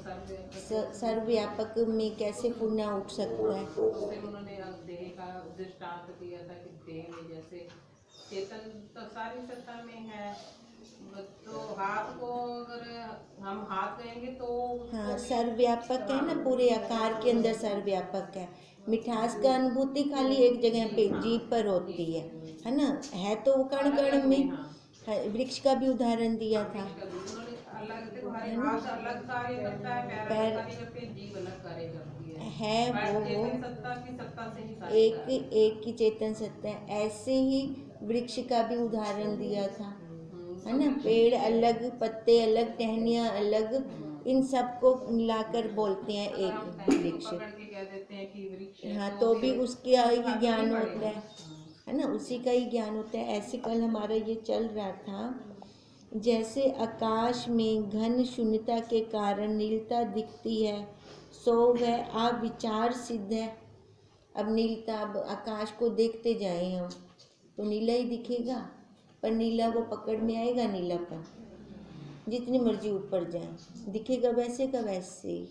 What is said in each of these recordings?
सर्वव्यापक में कैसे पुनः उठ सकता है? उन्होंने देह का दृष्टांत दिया था कि देह में जैसे चेतन तो सारी सत्ता में है, तो हाथ को अगर हम हाथ कहेंगे तो हाँ, सर्वव्यापक है ना, पूरे आकार के अंदर सर्वव्यापक है। मिठास का अनुभूति खाली एक जगह पे जीभ पर होती है ना, है तो वो कण कण में। वृक्ष का भी उदाहरण दिया था, है ना, अलग कार्य करता है, पैर अलग कार्य करते हैं, जीभ अलग कार्य करती है वो सत्ता की सत्ता से ही एक ही चेतन सत्ता है। ऐसे ही वृक्ष का भी उदाहरण दिया था, है ना, पेड़ अलग, पत्ते अलग, टहनियाँ अलग, इन सबको मिलाकर बोलते हैं एक वृक्ष। हाँ, तो भी उसका ही ज्ञान होता है ना, उसी का ही ज्ञान होता है। ऐसे कल हमारा ये चल रहा था, जैसे आकाश में घन शून्यता के कारण नीलता दिखती है, सो वह अविचार सिद्ध है। अब नीलता, अब आकाश को देखते जाए हम तो नीला ही दिखेगा, पर नीला वो पकड़ में आएगा नीलापन, जितनी मर्जी ऊपर जाए दिखेगा वैसे का वैसे ही।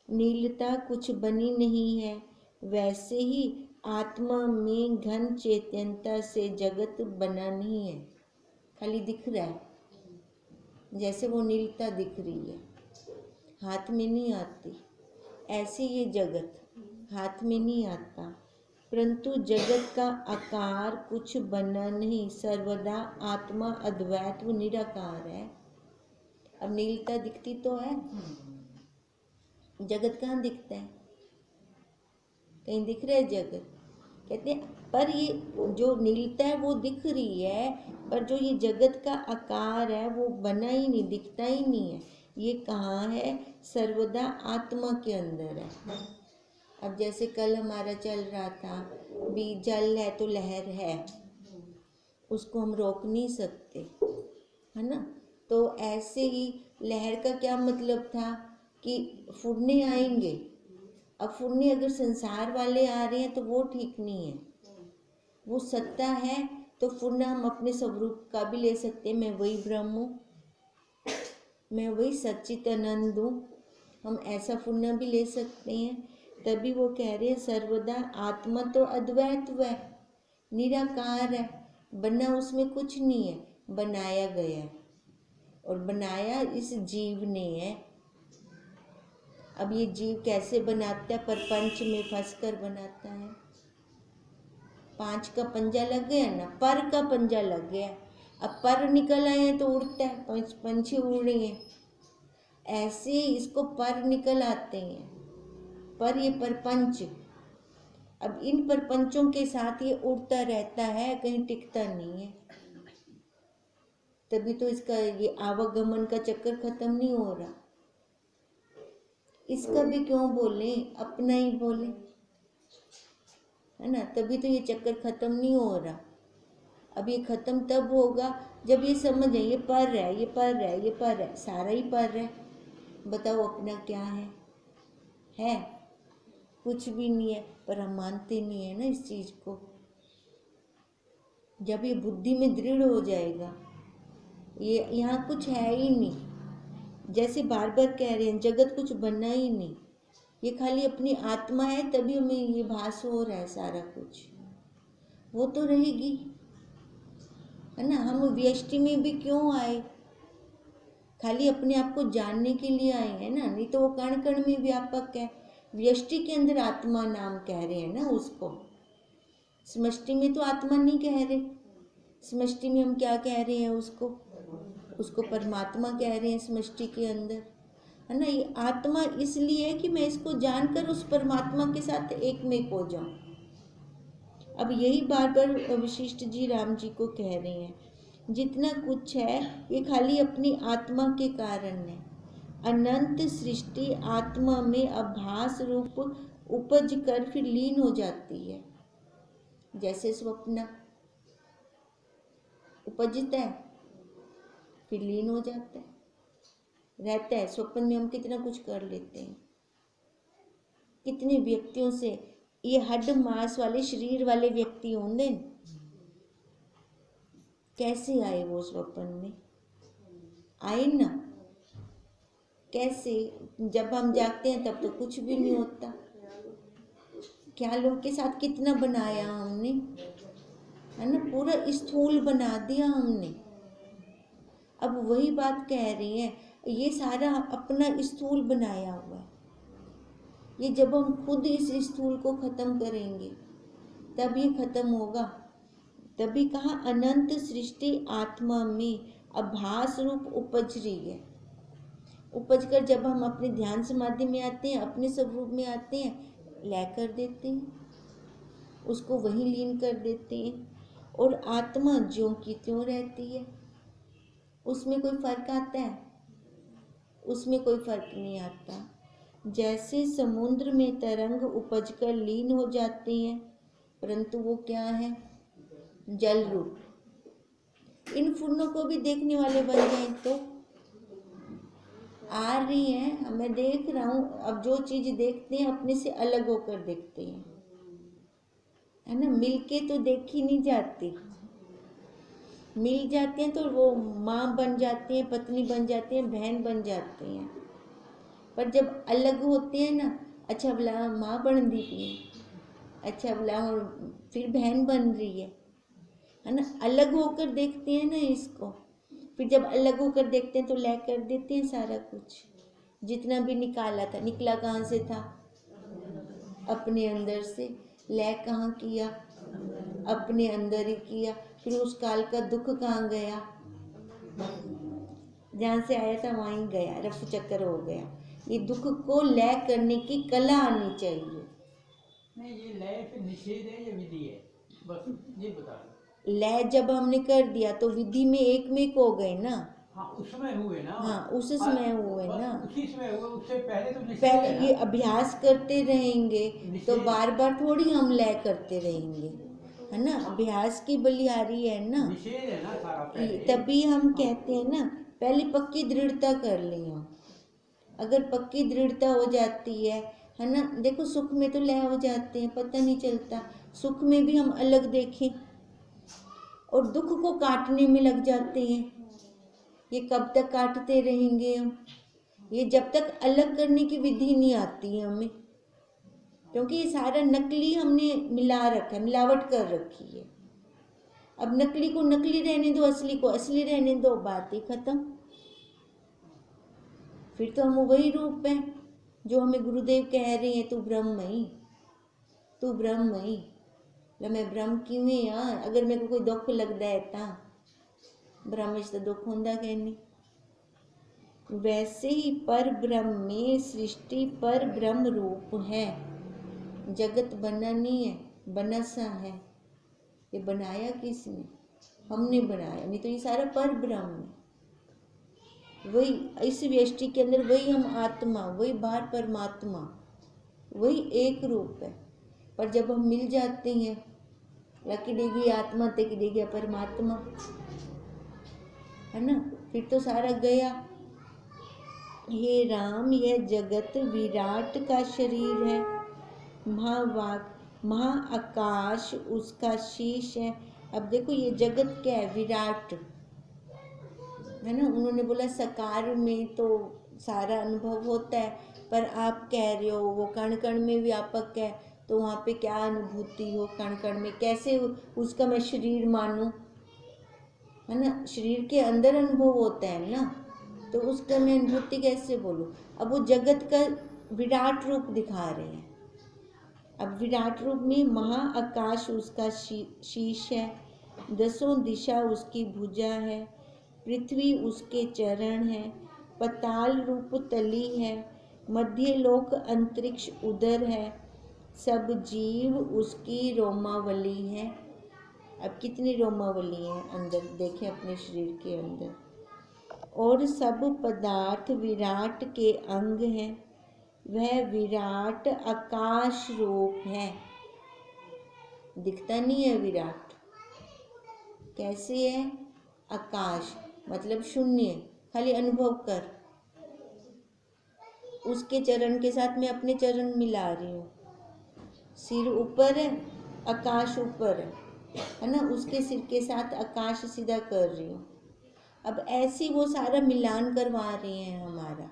नीलता कुछ बनी नहीं है, वैसे ही आत्मा में घन चेतनता से जगत बना नहीं है, खाली दिख रहा है। जैसे वो नीलता दिख रही है, हाथ में नहीं आती, ऐसे ये जगत हाथ में नहीं आता, परंतु जगत का आकार कुछ बना नहीं, सर्वदा आत्मा अद्वैत व निराकार है। अब नीलता दिखती तो है, जगत कहाँ दिखता है? कहीं दिख रहा है जगत? कहते हैं पर ये जो नीलता है वो दिख रही है, पर जो ये जगत का आकार है वो बना ही नहीं, दिखता ही नहीं है। ये कहाँ है? सर्वदा आत्मा के अंदर है। अब जैसे कल हमारा चल रहा था, भी जल है तो लहर है, उसको हम रोक नहीं सकते, है ना। तो ऐसे ही लहर का क्या मतलब था कि फुरने आएंगे। अब फुरने अगर संसार वाले आ रहे हैं तो वो ठीक नहीं है, वो सत्ता है तो फुरना हम अपने स्वरूप का भी ले सकते हैं। मैं वही ब्रह्म हूँ, मैं वही सच्चिदानंद हूँ, हम ऐसा फुरना भी ले सकते हैं। तभी वो कह रहे हैं सर्वदा आत्मा तो अद्वैत है, निराकार है, बना उसमें कुछ नहीं है, बनाया गया है, और बनाया इस जीव ने है। अब ये जीव कैसे बनाता है? परपंच में फंसकर बनाता है। 5 का पंजा लग गया ना, पर का पंजा लग गया, अब पर निकल आए हैं तो उड़ता है, पंछी उड़ रही हैं, ऐसे इसको पर निकल आते हैं, पर ये परपंच। अब इन परपंचों के साथ ये उड़ता रहता है, कहीं टिकता नहीं है। तभी तो इसका ये आवागमन का चक्कर खत्म नहीं हो रहा। इसका भी क्यों बोले, अपना ही बोले, है ना। तभी तो ये चक्कर खत्म नहीं हो रहा। अब ये खत्म तब होगा जब ये समझ जाए ये पर है, ये पर है, ये पर है, सारा ही पर है। बताओ अपना क्या है कुछ भी नहीं है, पर हम मानते नहीं है ना इस चीज को। जब ये बुद्धि में दृढ़ हो जाएगा, ये यहाँ कुछ है ही नहीं, जैसे बार बार कह रहे हैं जगत कुछ बनना ही नहीं, ये खाली अपनी आत्मा है, तभी हमें ये भास हो रहा है सारा कुछ। वो तो रहेगी, है ना। हम व्यष्टि में भी क्यों आए? खाली अपने आप को जानने के लिए आए हैं ना, नहीं तो वो कण कण में व्यापक है। व्यष्टि के अंदर आत्मा नाम कह रहे हैं ना उसको, समष्टि में तो आत्मा नहीं कह रहे। समष्टि में हम क्या कह रहे हैं? उसको परमात्मा कह रहे हैं समष्टि के अंदर, है ना। ये आत्मा इसलिए है कि मैं इसको जानकर उस परमात्मा के साथ एक में हो जाऊं। अब यही बार बार वशिष्ठ जी राम जी को कह रहे हैं, जितना कुछ है ये खाली अपनी आत्मा के कारण है। अनंत सृष्टि आत्मा में आभास रूप उपज कर फिर लीन हो जाती है। जैसे स्वप्न उपजता है फिर लीन हो जाता है, रहता है। स्वप्न में हम कितना कुछ कर लेते हैं, कितने व्यक्तियों से, ये हड्ड मांस वाले शरीर वाले व्यक्ति होंगे, कैसे आए वो स्वप्न में? आए ना, कैसे? जब हम जागते हैं तब तो कुछ भी नहीं होता। ख्यालों के साथ कितना बनाया हमने, है ना, पूरा स्थूल बना दिया हमने। अब वही बात कह रही है, ये सारा अपना स्थूल बनाया हुआ है। ये जब हम खुद इस स्थूल को खत्म करेंगे तब ये खत्म होगा। तभी कहा अनंत सृष्टि आत्मा में आभास रूप उपज रही है। उपज कर जब हम अपने ध्यान समाधि में आते हैं, अपने स्वरूप में आते हैं, लय कर देते हैं, उसको वहीं लीन कर देते हैं, और आत्मा ज्यों की त्यों रहती है। उसमें कोई फर्क आता है? उसमें कोई फर्क नहीं आता। जैसे समुद्र में तरंग उपज कर लीन हो जाते हैं, परंतु वो क्या है? जल रूप। इन फूलों को भी देखने वाले बन जाए तो आ रही हैं, मैं देख रहा हूँ। अब जो चीज देखते हैं अपने से अलग होकर देखते हैं, है ना, मिलके तो देखी नहीं जाती। मिल जाते हैं तो वो माँ बन जाती हैं, पत्नी बन जाती हैं, बहन बन जाती हैं। पर जब अलग होते हैं ना, अच्छा बोला माँ बन दी थी, अच्छा बोला फिर बहन बन रही है ना। अलग होकर देखते हैं ना इसको, फिर जब अलग होकर देखते हैं तो लय कर देते हैं सारा कुछ। जितना भी निकाला था, निकला कहाँ से था? अपने अंदर से। लय कहाँ किया? अपने अंदर ही किया। फिर उस काल का दुख कहाँ गया? जहाँ से आया था वहीं गया, रफ चक्कर हो गया। ये दुख को लय करने की कला आनी चाहिए। नहीं, ये लय फिर निषेध है या विधि है? बस ये बता दो। लय जब हमने कर दिया तो विधि में एक हो गए ना। हाँ, उस समय हुए ना। हाँ, उस समय हुए ना। उसी समय हुए, उससे पहले तो निषेध पहले है ना। ये अभ्यास करते रहेंगे तो बार बार थोड़ी हम लय करते रहेंगे, है ना। अभ्यास की बलिहारी है ना, निषेध है ना सारा पहले। तभी हम कहते हैं ना, पहले पक्की दृढ़ता कर लें हम। अगर पक्की दृढ़ता हो जाती है ना। देखो सुख में तो लय हो जाते हैं, पता नहीं चलता। सुख में भी हम अलग देखें और दुख को काटने में लग जाते हैं। ये कब तक काटते रहेंगे हम? ये जब तक अलग करने की विधि नहीं आती है हमें, क्योंकि ये सारा नकली हमने मिला रखा है, मिलावट कर रखी है। अब नकली को नकली रहने दो, असली को असली रहने दो, बात ही खत्म। फिर तो हम वही रूप हैं जो हमें गुरुदेव कह रहे हैं, तू ब्रह्मई, तू ब्रह्मई। मैं ब्रह्म क्यों है यार? अगर मेरे को कोई दुख लगता है तो ब्रह्म तो दुख होंदा कहनी। वैसे ही पर ब्रह्म में सृष्टि पर ब्रह्म रूप है। जगत बना नहीं है, बना सा है। ये बनाया किसने? हमने बनाया, नहीं तो ये सारा पर ब्रह्म है। वही इस व्यष्टि के अंदर वही हम आत्मा, वही बाहर परमात्मा, वही एक रूप है। पर जब हम मिल जाते हैं, लकी देगी आत्मा ते की देगी परमात्मा, है ना, फिर तो सारा गया। हे राम, यह जगत विराट का शरीर है, महाआकाश उसका शीश है। अब देखो ये जगत क्या है? विराट है ना। उन्होंने बोला साकार में तो सारा अनुभव होता है, पर आप कह रहे हो वो कण कण में व्यापक है, तो वहाँ पे क्या अनुभूति हो कण कण में? कैसे उसका मैं शरीर मानूं, है ना। शरीर के अंदर अनुभव होता है ना, तो उसका मैं अनुभूति कैसे बोलूं? अब वो जगत का विराट रूप दिखा रहे हैं। अब विराट रूप में महाआकाश उसका शीश है, 10 दिशा उसकी भुजा है, पृथ्वी उसके चरण है, पताल रूप तली है, मध्य लोक अंतरिक्ष उदर है, सब जीव उसकी रोमावली है। अब कितनी रोमावली है अंदर, देखें अपने शरीर के अंदर। और सब पदार्थ विराट के अंग हैं, वह विराट आकाश रूप है। दिखता नहीं है विराट, कैसे है? आकाश मतलब शून्य, खाली अनुभव कर। उसके चरण के साथ मैं अपने चरण मिला रही हूँ। सिर ऊपर है, आकाश ऊपर है ना, उसके सिर के साथ आकाश सीधा कर रही हूँ। अब ऐसी वो सारा मिलान करवा रही हैं हमारा,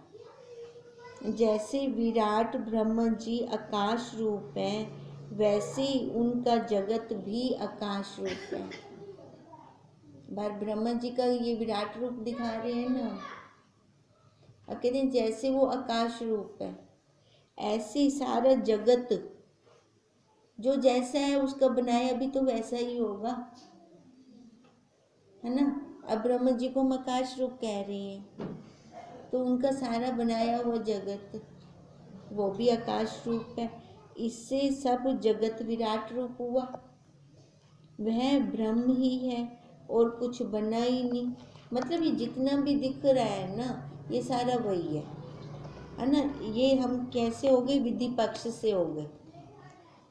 जैसे विराट ब्रह्म जी आकाश रूप हैं, वैसे ही उनका जगत भी आकाश रूप है। बार ब्रह्मा जी का ये विराट रूप दिखा रहे हैं ना। अब कहते हैं जैसे वो आकाश रूप है, ऐसे सारा जगत जो जैसा है उसका बनाया भी तो वैसा ही होगा, है ना। अब ब्रह्मा जी को हम आकाश रूप कह रहे हैं, तो उनका सारा बनाया हुआ जगत वो भी आकाश रूप है। इससे सब जगत विराट रूप हुआ। वह ब्रह्म ही है और कुछ बना ही नहीं। मतलब ये जितना भी दिख रहा है ना, ये सारा वही है ना। ये हम कैसे हो गए? विधि पक्ष से हो गए।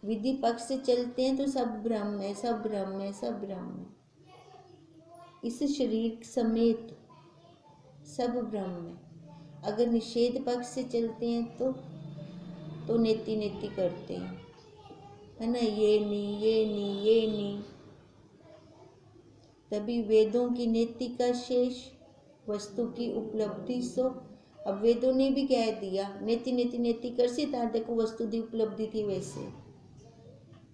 विधि पक्ष से चलते हैं तो सब ब्रह्म है, सब ब्रह्म है, सब ब्रह्म है। इस शरीर समेत सब ब्रह्म है। अगर निषेध पक्ष से चलते हैं तो नेति नेति करते हैं, है ना। ये नहीं, ये नहीं, ये नहीं। तभी वेदों की नेति का शेष, वस्तु की उपलब्धि सो। अब वेदों ने भी कह दिया नेति नेति नेति कर से, तार देखो वस्तु की उपलब्धि थी वैसे।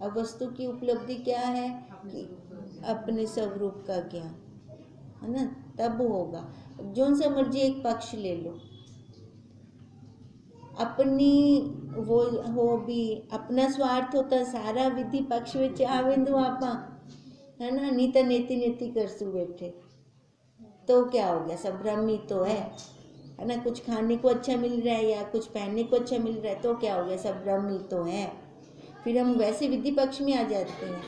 अब वस्तु की उपलब्धि क्या है कि अपने स्वरूप का ज्ञान, है ना, तब होगा। जो सा मर्जी एक पक्ष ले लो, अपनी वो हो भी अपना स्वार्थ होता सारा विधि पक्ष में आवेंदु आपा, है ना। नहीं तो नेति नेति करसू बैठे तो क्या हो गया? सब ब्रह्म ही तो है ना। कुछ खाने को अच्छा मिल रहा है या कुछ पहनने को अच्छा मिल रहा है तो क्या हो गया? सब ब्रह्म ही तो है। फिर हम वैसे विधि पक्ष में आ जाते हैं,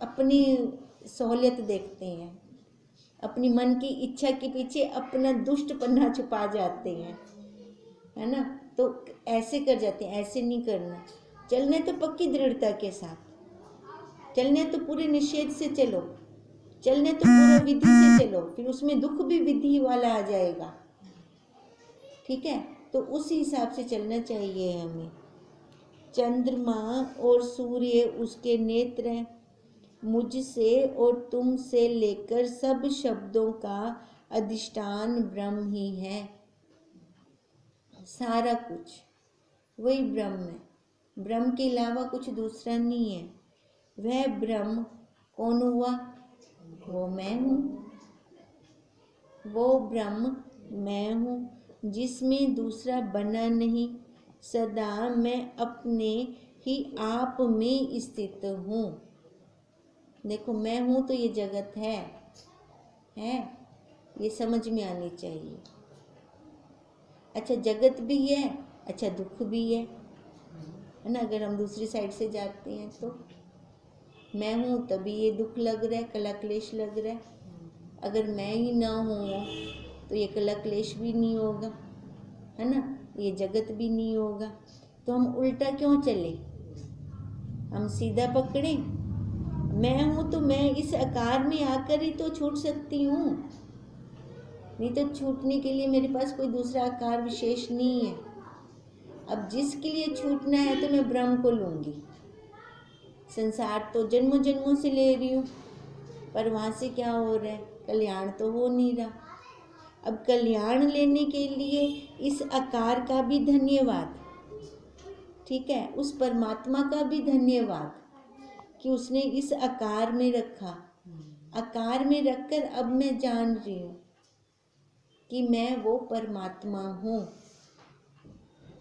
अपनी सहूलियत देखते हैं, अपनी मन की इच्छा के पीछे अपना दुष्ट पन्ना छुपा जाते हैं, है ना। तो ऐसे कर जाते हैं। ऐसे नहीं करना। चलने तो पक्की दृढ़ता के साथ चलने, तो पूरे निषेध से चलो, चलने तो पूरा विधि से चलो। फिर उसमें दुख भी विधि वाला आ जाएगा, ठीक है। तो उस हिसाब से चलना चाहिए हमें। चंद्रमा और सूर्य उसके नेत्र हैं। मुझसे और तुमसे लेकर सब शब्दों का अधिष्ठान ब्रह्म ही है। सारा कुछ वही ब्रह्म है। ब्रह्म के अलावा कुछ दूसरा नहीं है। वह ब्रह्म कौन हुआ? वो मैं हूँ। वो ब्रह्म मैं हूँ, जिसमें दूसरा बना नहीं। सदा मैं अपने ही आप में स्थित हूँ। देखो मैं हूँ तो ये जगत है, ये समझ में आनी चाहिए। अच्छा जगत भी है, अच्छा दुख भी है ना। अगर हम दूसरी साइड से जाते हैं तो मैं हूँ तभी ये दुख लग रहा है, कला क्लेश लग रहा है। अगर मैं ही ना हूँ तो ये कला क्लेश भी नहीं होगा, है ना, ये जगत भी नहीं होगा। तो हम उल्टा क्यों चले? हम सीधा पकड़े। मैं हूँ तो मैं इस आकार में आकर ही तो छूट सकती हूँ, नहीं तो छूटने के लिए मेरे पास कोई दूसरा आकार विशेष नहीं है। अब जिसके लिए छूटना है तो मैं ब्रह्म को लूँगी। संसार तो जन्मों जन्मों से ले रही हूँ, पर वहाँ से क्या हो रहा है? कल्याण तो हो नहीं रहा। अब कल्याण लेने के लिए इस आकार का भी धन्यवाद, ठीक है, उस परमात्मा का भी धन्यवाद कि उसने इस आकार में रखा। आकार में रखकर अब मैं जान रही हूँ कि मैं वो परमात्मा हूँ।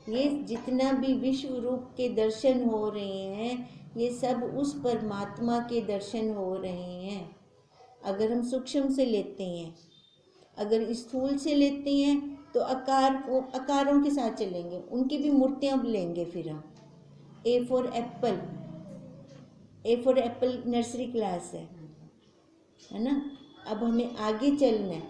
ये जितना भी विश्व रूप के दर्शन हो रहे हैं, ये सब उस परमात्मा के दर्शन हो रहे हैं। अगर हम सूक्ष्म से लेते हैं, अगर स्थूल से लेते हैं तो आकारों के साथ चलेंगे, उनकी भी मूर्तियाँ लेंगे। फिर हम A for Apple nursery class है ना। अब हमें आगे चलना है।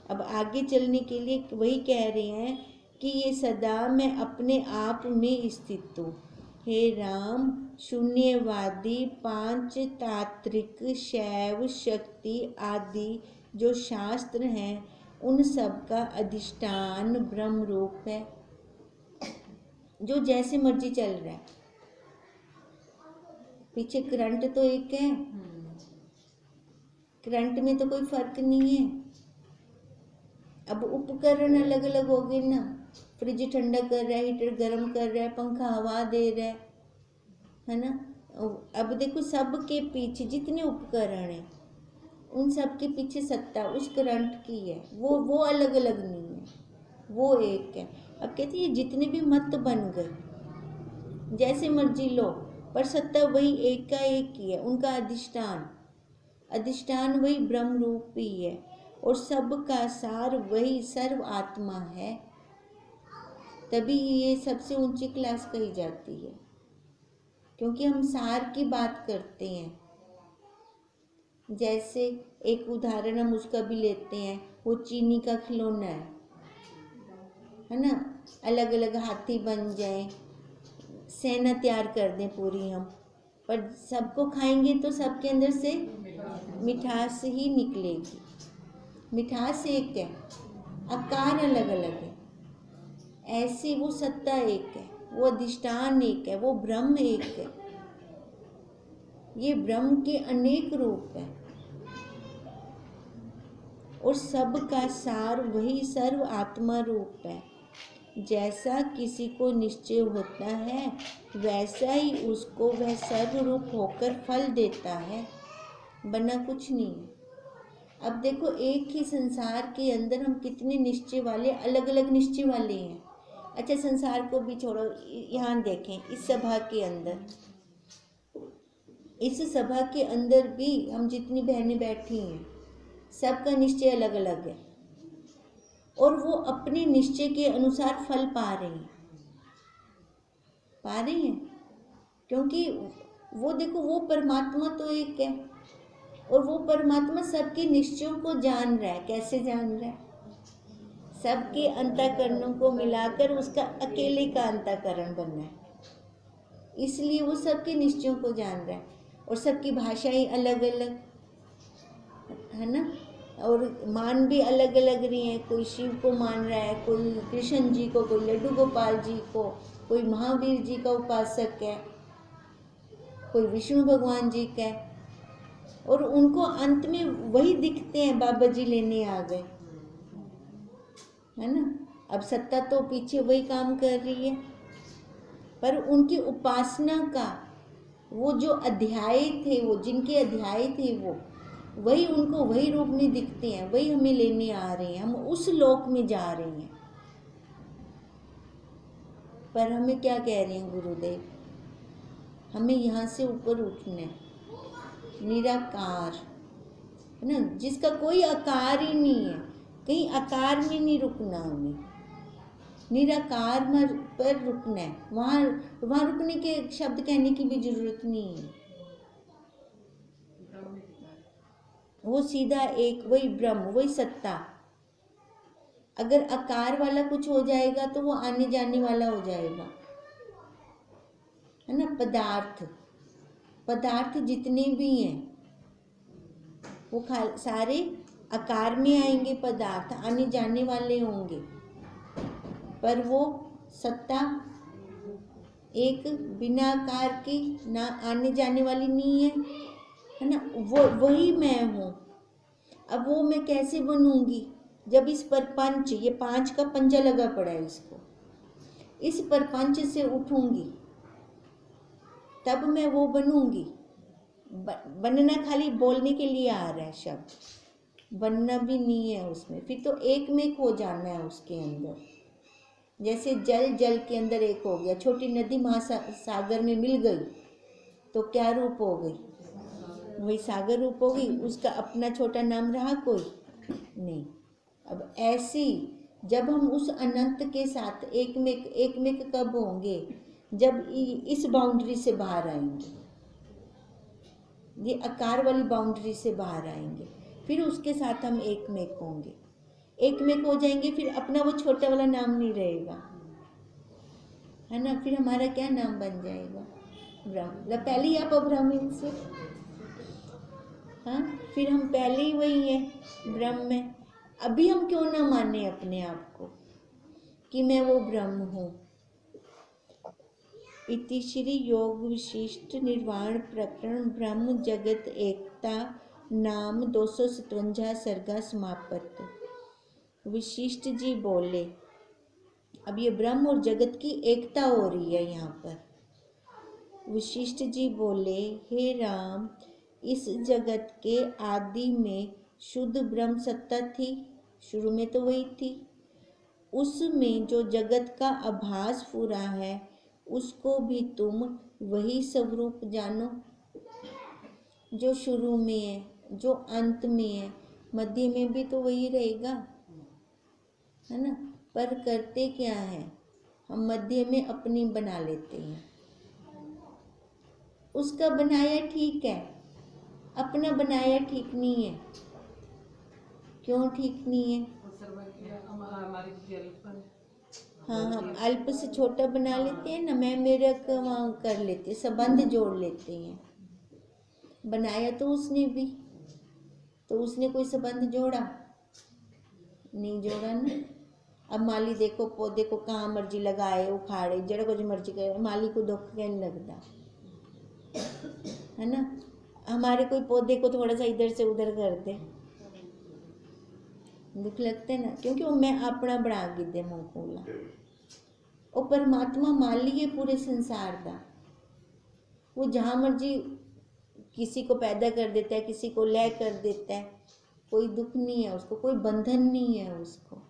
अब आगे चलने के लिए वही कह रहे हैं कि ये सदा मैं अपने आप में स्थित हूँ। हे राम, शून्यवादी, पांच तात्विक, शैव, शक्ति आदि जो शास्त्र हैं, उन सब का अधिष्ठान ब्रह्म रूप है, जो जैसे मर्जी चल रहा है। पीछे करंट तो एक है, करंट में तो कोई फर्क नहीं है। अब उपकरण अलग अलग हो गए ना, फ्रिज ठंडा कर रहा है, हीटर गर्म कर रहा है, पंखा हवा दे रहा है ना। अब देखो सबके पीछे जितने उपकरण हैं उन सब के पीछे सत्ता उस करंट की है, वो अलग अलग नहीं है, वो एक है। अब कहती है जितने भी मत बन गए जैसे मर्जी लो, पर सत्ता वही एक का एक ही है, उनका अधिष्ठान वही ब्रह्म रूप ही है, और सबका सार वही सर्व आत्मा है। तभी ये सबसे ऊंची क्लास कही जाती है, क्योंकि हम सार की बात करते हैं। जैसे एक उदाहरण हम उसका भी लेते हैं, वो चीनी का खिलौना है ना, अलग अलग हाथी बन जाए, सेना तैयार कर दें पूरी हम, पर सबको खाएंगे तो सबके अंदर से मिठास ही निकलेगी। मिठास एक है, आकार अलग अलग है, ऐसे वो सत्ता एक है, वो अधिष्ठान एक है, वो ब्रह्म एक है। ये ब्रह्म के अनेक रूप हैं और सबका सार वही सर्व आत्मा रूप है। जैसा किसी को निश्चय होता है वैसा ही उसको वह सर्व रूप होकर फल देता है, बना कुछ नहीं है। अब देखो एक ही संसार के अंदर हम कितने निश्चय वाले, अलग अलग निश्चय वाले हैं। अच्छा संसार को भी छोड़ो, यहाँ देखें इस सभा के अंदर, इस सभा के अंदर भी हम जितनी बहनें बैठी हैं सबका निश्चय अलग अलग है, और वो अपने निश्चय के अनुसार फल पा रहे हैं, क्योंकि वो देखो वो परमात्मा तो एक है, और वो परमात्मा सबके निश्चयों को जान रहा है। कैसे जान रहा है? सबके अंतःकरणों को मिलाकर उसका अकेले का अंतःकरण बनना है, इसलिए वो सबके निश्चयों को जान रहा है। और सबकी भाषाएं अलग अलग है ना, और मान भी अलग अलग रही हैं। कोई शिव को मान रहा है, कोई कृष्ण जी को, कोई लड्डू गोपाल जी को, कोई महावीर जी का उपासक है, कोई विष्णु भगवान जी का है, और उनको अंत में वही दिखते हैं, बाबा जी लेने आ गए, है ना। अब सत्ता तो पीछे वही काम कर रही है, पर उनकी उपासना का वो जो अध्याय थे, वो जिनके अध्याय थे वो वही उनको वही रूप में दिखते हैं, वही हमें लेने आ रहे हैं, हम उस लोक में जा रहे हैं। पर हमें क्या कह रहे हैं गुरुदेव? हमें यहाँ से ऊपर उठना है, निराकार है ना, जिसका कोई आकार ही नहीं है, कहीं आकार में नहीं रुकना, हमें निराकार पर रुकना है। वहाँ रुकने के शब्द कहने की भी जरूरत नहीं है, वो सीधा एक वही ब्रह्म, वही सत्ता। अगर आकार वाला कुछ हो जाएगा तो वो आने जाने वाला हो जाएगा, है ना। पदार्थ जितने भी हैं वो सारे आकार में आएंगे, पदार्थ आने जाने वाले होंगे, पर वो सत्ता एक बिना आकार की, ना आने जाने वाली नहीं है ना। वो वही मैं हूँ। अब वो मैं कैसे बनूंगी? जब इस प्रपंच, ये पांच का पंजा लगा पड़ा है, इसको इस प्रपंच से उठूंगी तब मैं वो बनूंगी। बनना खाली बोलने के लिए आ रहा है शब्द, बनना भी नहीं है उसमें। फिर तो एक में खो जाना है उसके अंदर। जैसे जल के अंदर एक हो गया, छोटी नदी महासागर में मिल गई तो क्या रूप हो गई? वही सागर रूप हो गई, उसका अपना छोटा नाम रहा कोई नहीं। अब ऐसी जब हम उस अनंत के साथ एक में कब होंगे? जब इस बाउंड्री से बाहर आएंगे, ये आकार वाली बाउंड्री से बाहर आएंगे, फिर उसके साथ हम एक में होंगे। एक में हो जाएंगे, फिर अपना वो छोटा वाला नाम नहीं रहेगा, है ना। फिर हमारा क्या नाम बन जाएगा? ब्रह्म। पहले ही आप अब्राह्मण से, हाँ, फिर हम पहले ही वही हैं ब्रह्म में। अभी हम क्यों ना माने अपने आप को कि मैं वो ब्रह्म हूँ। इति श्री योग विशिष्ट निर्वाण प्रकरण ब्रह्म जगत एकता नाम 257 सर्गा समाप्त। विशिष्ट जी बोले, अब ये ब्रह्म और जगत की एकता हो रही है यहाँ पर। वशिष्ठ जी बोले, हे राम, इस जगत के आदि में शुद्ध ब्रह्म सत्ता थी, शुरू में तो वही थी। उसमें जो जगत का आभास पूरा है, उसको भी तुम वही स्वरूप जानो, जो शुरू में है, जो अंत में है, मध्य में भी तो वही रहेगा, है ना। पर करते क्या है, हम मध्य में अपनी बना लेते हैं। उसका बनाया ठीक है, अपना बनाया ठीक नहीं है। क्यों ठीक नहीं है? हमारी जल हाँ, हम अल्प से छोटा बना लेते हैं ना, मैं मेरा वहाँ कर लेते हैं, संबंध जोड़ लेते हैं। बनाया तो उसने भी, तो उसने कोई संबंध जोड़ा नहीं, जोड़ा ना। अब माली देखो पौधे को कहाँ मर्जी लगाए, उखाड़े, जरा कुछ मर्जी करे, माली को दुख क्या नहीं लगता, है ना। हमारे कोई पौधे को थोड़ा सा इधर से उधर कर दे, दुख लगता है ना, क्योंकि वो मैं अपना बना के दे मुँह खोला। और परमात्मा माली है पूरे संसार का, वो जहाँ मर्जी किसी को पैदा कर देता है, किसी को लय कर देता है, कोई दुख नहीं है उसको, कोई बंधन नहीं है उसको।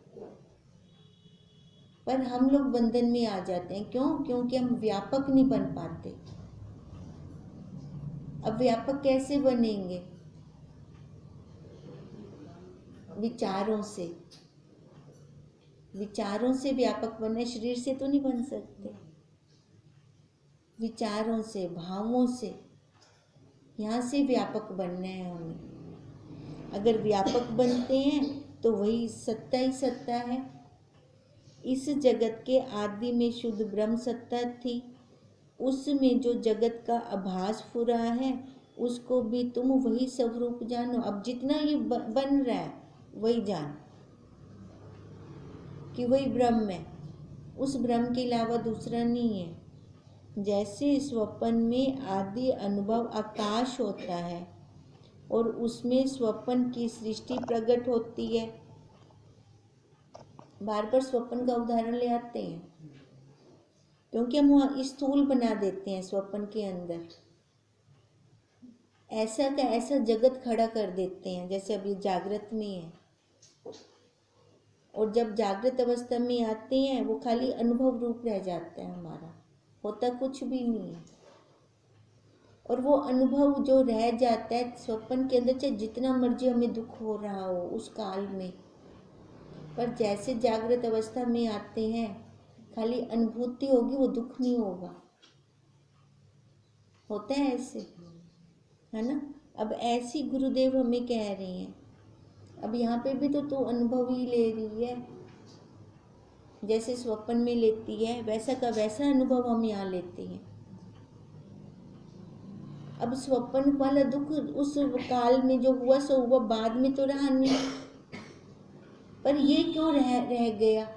पर हम लोग बंधन में आ जाते हैं, क्यों? क्योंकि हम व्यापक नहीं बन पाते। अब व्यापक कैसे बनेंगे? विचारों से, विचारों से व्यापक बनना, शरीर से तो नहीं बन सकते, विचारों से, भावों से, यहाँ से व्यापक बनना है हमें। अगर व्यापक बनते हैं तो वही सत्ता ही सत्ता है। इस जगत के आदि में शुद्ध ब्रह्म सत्ता थी, उसमें जो जगत का आभास फुरा है, उसको भी तुम वही स्वरूप जानो। अब जितना ये बन रहा है वही जान कि वही ब्रह्म है, उस ब्रह्म के अलावा दूसरा नहीं है। जैसे स्वप्न में आदि अनुभव आकाश होता है और उसमें स्वप्न की सृष्टि प्रकट होती है। बार बार स्वप्न का उदाहरण ले आते हैं क्योंकि हम वहाँ स्थूल बना देते हैं स्वप्न के अंदर, ऐसा का ऐसा जगत खड़ा कर देते हैं जैसे अभी जागृत में है। और जब जागृत अवस्था में आते हैं वो खाली अनुभव रूप रह जाता है हमारा, होता कुछ भी नहीं है। और वो अनुभव जो रह जाता है स्वप्न के अंदर, चाहे जितना मर्जी हमें दुख हो रहा हो उस काल में, पर जैसे जागृत अवस्था में आते हैं खाली अनुभूति होगी, वो दुख नहीं होगा। होता है ऐसे, है ना। अब ऐसी गुरुदेव हमें कह रहे हैं, अब यहाँ पे भी तो तू अनुभव ही ले रही है, जैसे स्वप्न में लेती है वैसा का वैसा अनुभव हम यहाँ लेते हैं। अब स्वप्न वाला दुख उस काल में जो हुआ सो हुआ, बाद में तो रहा नहीं, पर ये क्यों रह गया?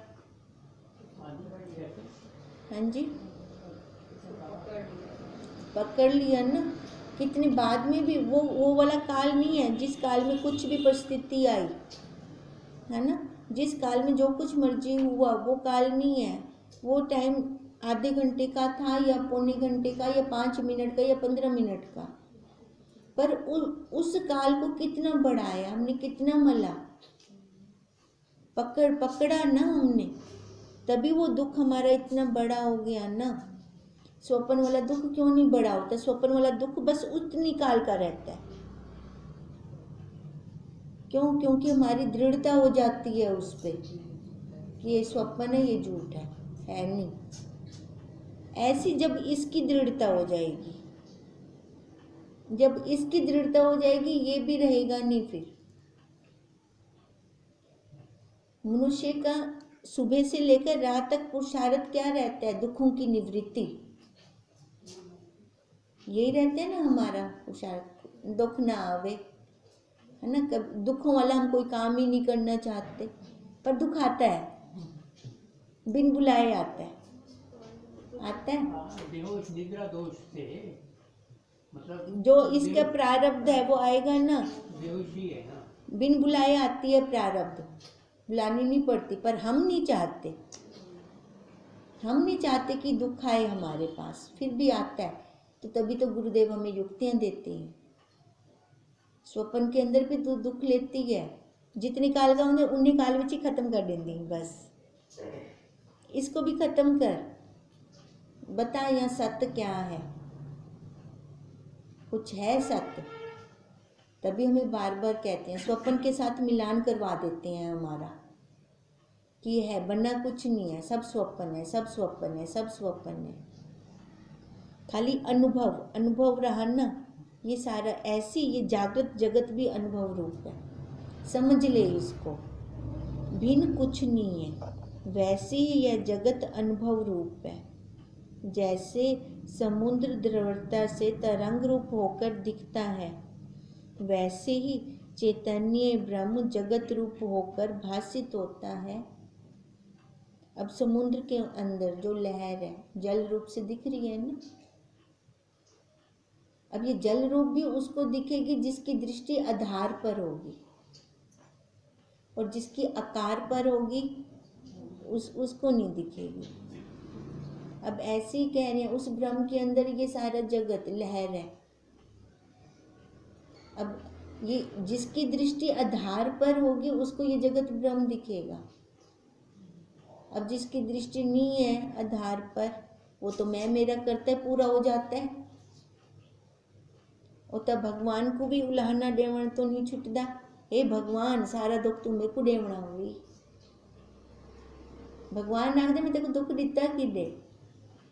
हाँ जी, पकड़ लिया ना। कितने बाद में भी वो वाला काल नहीं है जिस काल में कुछ भी परिस्थिति आई, है ना। जिस काल में जो कुछ मर्जी हुआ वो काल नहीं है। वो टाइम आधे घंटे का था या पौने घंटे का या 5 मिनट का या 15 मिनट का, पर उस काल को कितना बढ़ाया हमने, कितना मला, पकड़ा ना हमने, तभी वो दुख हमारा इतना बड़ा हो गया ना। स्वप्न वाला दुख क्यों नहीं बड़ा होता? स्वप्न वाला दुख बस उतनी काल का रहता है। क्यों? क्योंकि हमारी दृढ़ता हो जाती है उस पे कि ये स्वप्न है, ये झूठ है नहीं। ऐसी जब इसकी दृढ़ता हो जाएगी, जब इसकी दृढ़ता हो जाएगी, ये भी रहेगा नहीं। फिर मनुष्य का सुबह से लेकर रात तक पुरुषार्थ क्या रहता है? दुखों की निवृत्ति, यही रहता है ना हमारा पुरुषार्थ, दुख ना आवे, है ना। कब दुखों वाला हम कोई काम ही नहीं करना चाहते, पर दुख आता है, बिन बुलाए आता है, आता है। बेहोश निद्रा दोष से, मतलब जो इसका प्रारब्ध है वो आएगा ना, बेहोशी है ना, बिन बुलाए आती है प्रारब्ध, बुलानी नहीं पड़ती, पर हम नहीं चाहते। हम नहीं चाहते कि दुख आए हमारे पास, फिर भी आता है, तो तभी तो गुरुदेव हमें युक्तियां देते हैं। स्वप्न के अंदर भी दुख लेती है, जितनी काल का उन्हें उन्हीं काल में ही खत्म कर देंगी। बस इसको भी खत्म कर, बता यहाँ सत्य क्या है, कुछ है सत्य। तभी हमें बार बार कहते हैं, स्वप्न के साथ मिलान करवा देते हैं हमारा कि ये है, बनना कुछ नहीं है, सब स्वप्न है, सब स्वप्न है, सब स्वप्न है। खाली अनुभव, अनुभव रहा ना, ये सारा ऐसी, ये जागृत जगत भी अनुभव रूप है, समझ ले इसको, भिन्न कुछ नहीं है। वैसे ही यह जगत अनुभव रूप है। जैसे समुद्र द्रवता से तरंग रूप होकर दिखता है, वैसे ही चैतन्य ब्रह्म जगत रूप होकर भासित होता है। अब समुद्र के अंदर जो लहर है जल रूप से दिख रही है ना, अब ये जल रूप भी उसको दिखेगी जिसकी दृष्टि आधार पर होगी, और जिसकी आकार पर होगी उसको नहीं दिखेगी। अब ऐसे ही कह रहे हैं, उस ब्रह्म के अंदर ये सारा जगत लहर है। अब ये जिसकी दृष्टि आधार पर होगी उसको ये जगत ब्रह्म दिखेगा। अब जिसकी दृष्टि नहीं है आधार पर, वो तो मैं मेरा करता है, पूरा हो जाता है। और तब भगवान को भी उलाहना डेवण तो नहीं छुटता, हे भगवान सारा दुख तू मेरे को डेवना हुई। भगवान आखदे मैं तेको दुख दिता कि दे,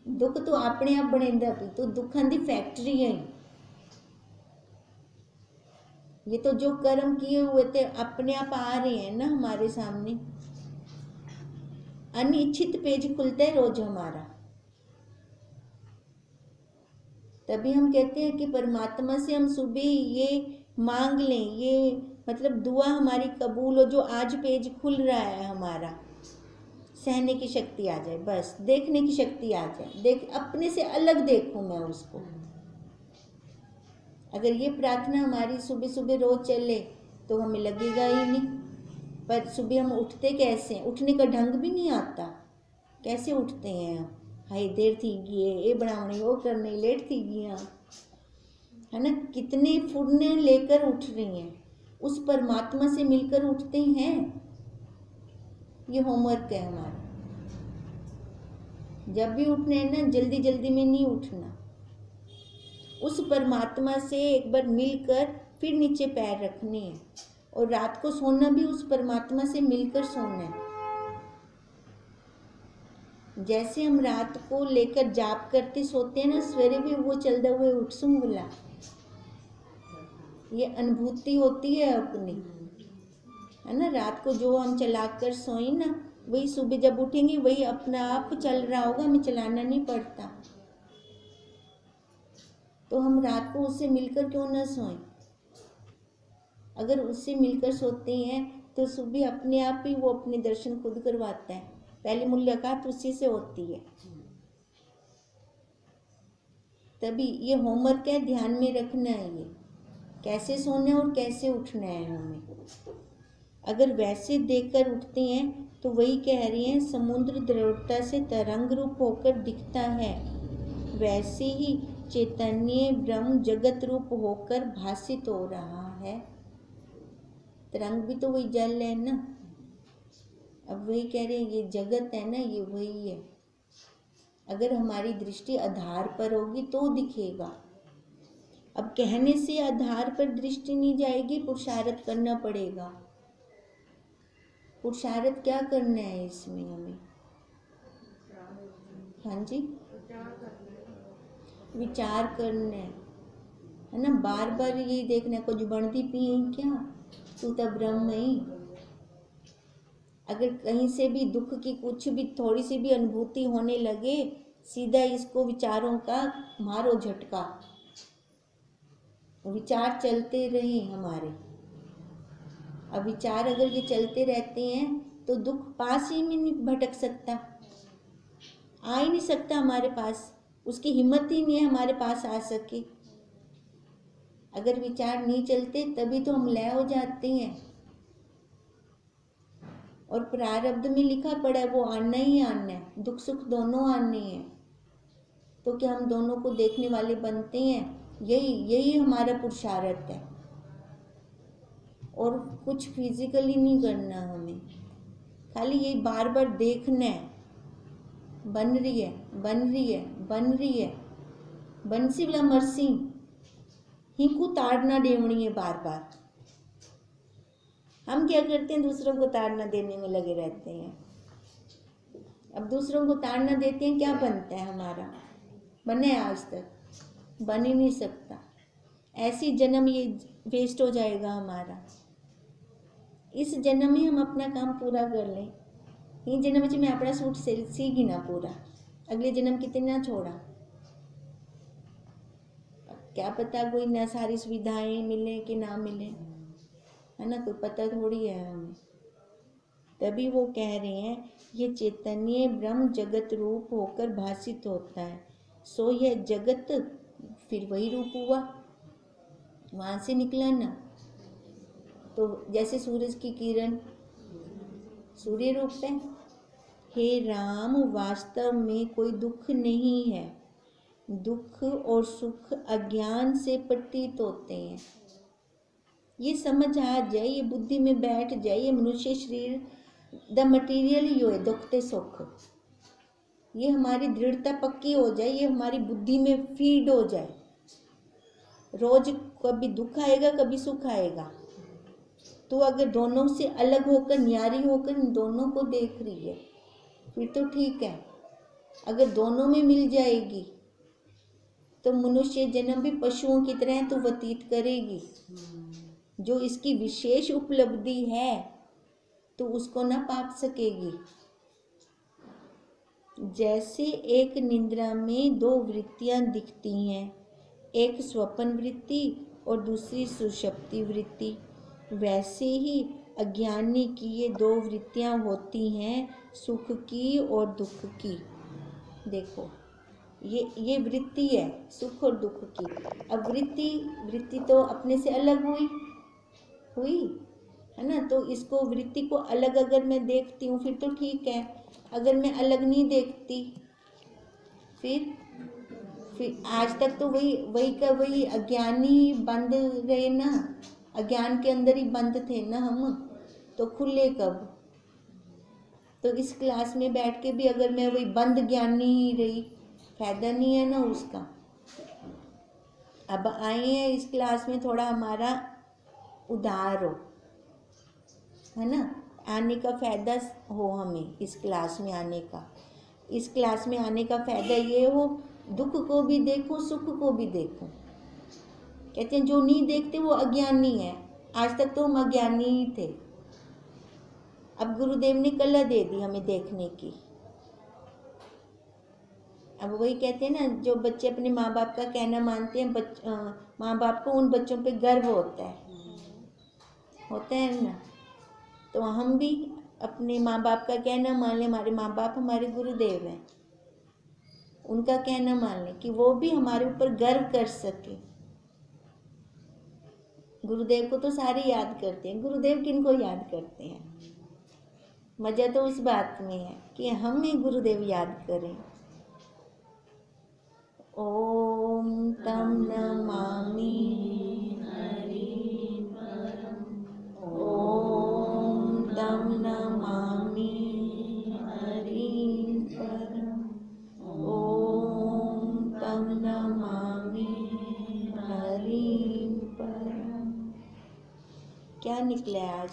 दुख तो अपने आप बनेंदा पी, तो दुखां दी फैक्ट्री है। ये तो जो कर्म किए हुए थे अपने आप आ रहे हैं ना हमारे सामने। अनिच्छित पेज खुलता है रोज हमारा। तभी हम कहते हैं कि परमात्मा से हम सुबह ये मांग लें, ये मतलब दुआ हमारी कबूल हो, जो आज पेज खुल रहा है हमारा, सहने की शक्ति आ जाए, बस देखने की शक्ति आ जाए, देख अपने से अलग देखूं मैं उसको। अगर ये प्रार्थना हमारी सुबह सुबह रोज चले तो हमें लगेगा ही नहीं। पर सुबह हम उठते कैसे, उठने का ढंग भी नहीं आता, कैसे उठते हैं हम, हाय देर थी गई है, ये बनाने वो करने लेट थी गया है ना, कितने फुरने लेकर उठ रही हैं, उस परमात्मा से मिलकर उठते हैं। ये होमवर्क है हमारा। जब भी उठना है ना, जल्दी जल्दी में नहीं उठना, उस परमात्मा से एक बार मिलकर फिर नीचे पैर रखने हैं। और रात को सोना भी उस परमात्मा से मिलकर सोना है। जैसे हम रात को लेकर जाप करते सोते हैं ना, सवेरे भी वो चलते हुए उठसूं बोला, ये अनुभूति होती है अपनी, है ना। रात को जो हम चलाकर सोए ना, वही सुबह जब उठेंगे वही अपना आप चल रहा होगा, हमें चलाना नहीं पड़ता। तो हम रात को उससे मिलकर क्यों ना सोएं। अगर उससे मिलकर सोते हैं तो सुबह अपने आप ही वो अपने दर्शन खुद करवाता है। पहली मुलाकात उसी से होती है। तभी ये होमवर्क है, ध्यान में रखना है ये कैसे सोना है और कैसे उठना है हमें। अगर वैसे देखकर उठते हैं तो वही कह रही हैं, समुद्र द्रवता से तरंग रूप होकर दिखता है, वैसे ही चैतन्य ब्रह्म जगत रूप होकर भासित हो रहा है। तरंग भी तो वही जल है ना। अब वही कह रहे हैं, ये जगत है ना, ये वही है। अगर हमारी दृष्टि आधार पर होगी तो दिखेगा। अब कहने से आधार पर दृष्टि नहीं जाएगी, पुरुषार्थ करना पड़ेगा। पुरुषार्थ क्या करना है इसमें हमें? हाँ जी, विचार करना है ना। बार बार यही देखना, कुछ बनती पी क्या, तू तो ब्रह्म ही। अगर कहीं से भी दुख की कुछ भी थोड़ी सी भी अनुभूति होने लगे, सीधा इसको विचारों का मारो झटका। विचार चलते रहे हमारे। अब विचार अगर ये चलते रहते हैं तो दुख पास ही में नहीं भटक सकता, आ ही नहीं सकता हमारे पास, उसकी हिम्मत ही नहीं है हमारे पास आ सके। अगर विचार नहीं चलते तभी तो हम लय हो जाते हैं। और प्रारब्ध में लिखा पड़ा है वो आना ही आना है, दुख सुख दोनों आने हैं। तो क्या हम दोनों को देखने वाले बनते हैं? यही हमारा पुरुषार्थ है। और कुछ फिजिकली नहीं करना हमें, खाली यही बार बार देखना है, बन रही है, बन रही है, बन रही है। बंसी वाला मरसी ही को ताड़ना देवनी है बार बार। हम क्या करते हैं? दूसरों को ताड़ना देने में लगे रहते हैं। अब दूसरों को ताड़ना देते हैं, क्या बनता है हमारा? बने आज तक? बन ही नहीं सकता। ऐसी जन्म ये वेस्ट हो जाएगा हमारा। इस जन्म में हम अपना काम पूरा कर लें। ये जन्म में मैं अपना सूट सीखी ना पूरा, अगले जन्म कितना छोड़ा, क्या पता कोई ना सारी सुविधाएं मिले कि ना मिले, है ना, कोई पता थोड़ी है हमें। तभी वो कह रहे हैं ये चैतन्य ब्रह्म जगत रूप होकर भाषित होता है, सो यह जगत फिर वही रूप हुआ, वहाँ से निकला ना। तो जैसे सूरज की किरण सूर्य रूप है। हे राम, वास्तव में कोई दुख नहीं है। दुख और सुख अज्ञान से प्रतीत होते हैं। ये समझ आ जाए, ये बुद्धि में बैठ जाए, ये मनुष्य शरीर द मटीरियल ही है, दुख ते सुख। ये हमारी दृढ़ता पक्की हो जाए, ये हमारी बुद्धि में फीड हो जाए। रोज कभी दुख आएगा, कभी सुख आएगा। तो अगर दोनों से अलग होकर, न्यारी होकर इन दोनों को देख रही है, फिर तो ठीक है। अगर दोनों में मिल जाएगी तो मनुष्य जन्म भी पशुओं की तरह तो व्यतीत करेगी। जो इसकी विशेष उपलब्धि है तो उसको ना पाप सकेगी। जैसे एक निद्रा में दो वृत्तियां दिखती हैं, एक स्वप्न वृत्ति और दूसरी सुषुप्ति वृत्ति, वैसे ही अज्ञानी की ये दो वृत्तियां होती हैं, सुख की और दुख की। देखो ये वृत्ति है, सुख और दुख की। अब वृत्ति तो अपने से अलग हुई है ना। तो इसको वृत्ति को अलग अगर मैं देखती हूँ फिर तो ठीक है। अगर मैं अलग नहीं देखती फिर आज तक तो वही अज्ञानी बंद रहे ना, अज्ञान के अंदर ही बंद थे ना हम, तो खुले कब? तो इस क्लास में बैठ के भी अगर मैं वही बंद ज्ञानी ही रही, फायदा नहीं है ना उसका। अब आए हैं इस क्लास में, थोड़ा हमारा उधार हो, है ना, आने का फायदा हो हमें इस क्लास में आने का। इस क्लास में आने का फायदा ये हो, दुख को भी देखो, सुख को भी देखो। कहते हैं जो नहीं देखते वो अज्ञानी है। आज तक तो हम अज्ञानी ही थे, अब गुरुदेव ने कला दे दी हमें देखने की। अब वही कहते हैं ना, जो बच्चे अपने माँ बाप का कहना मानते हैं, माँ बाप को उन बच्चों पे गर्व होता है ना। तो हम भी अपने माँ बाप का कहना मान लें, हमारे माँ बाप हमारे गुरुदेव हैं, उनका कहना मान लें कि वो भी हमारे ऊपर गर्व कर सके। गुरुदेव को तो सारे याद करते हैं, गुरुदेव किनको याद करते हैं? मजा तो उस बात में है कि हमें गुरुदेव याद करें। ओम तम नमामि हरि परम, ओम तम नमामि हरि परम, ओम तम नमामि हरि परम। क्या निकला आज?